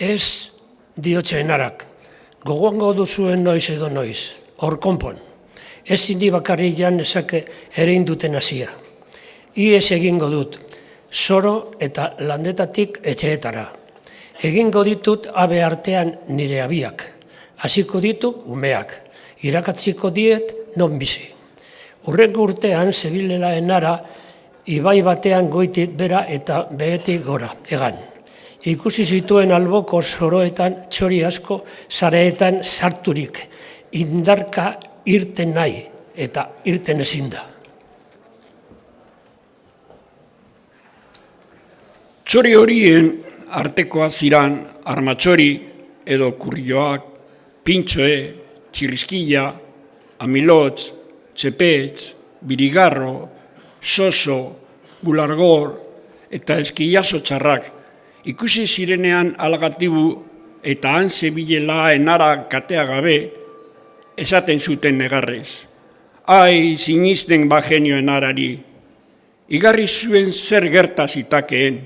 Ez diotzen harak, gogoango duzuen noiz edo noiz, hor konpon. Ez zindi bakarri jan ezake ere induten hasia. Iez egingo dut, zoro eta landetatik etxeetara. Egingo ditut abe artean nire abiak. Hasiko ditu umeak, irakatziko diet non bizi. Urrengo urtean zebilela enara, ibai batean goitit bera eta behetik gora, egan. Ikusi zituen alboko zoroetan txori asko zareetan sarturik, indarka irten nahi eta irten ezin da. Txori horien artekoa ziran armatxori edo kurrioak, pintxoe, txirrizkila, amilotz, txepetz, birigarro, soso, bulargor eta eskilazo txarrak. Ikusi zirenean algatibu eta han zebilela enara katea gabe, esaten zuten negarrez. Ai, sinisten bagenio enarari, igarri zuen zer gerta zitakeen,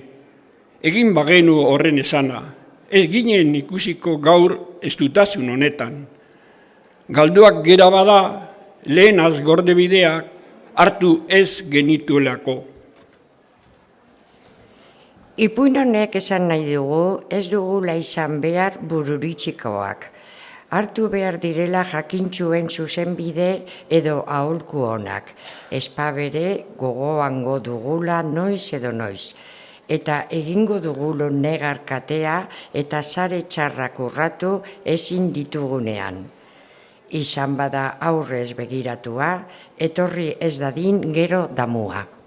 egin bagenu horren esana, ez ginen ikusiko gaur estutasun honetan. Galduak gera bada, lehenaz gorde bideak hartu ez genituelako. Ipuin honek esan nahi dugu, ez dugula izan behar bururitxikoak. Hartu behar direla jakintxuen zuzenbide edo aholku honak. Espabere gogoango dugula noiz edo noiz. Eta egingo dugulo negar katea eta sare txarrak urratu ezin ditugunean. Izan bada aurrez begiratua, etorri ez dadin gero damua.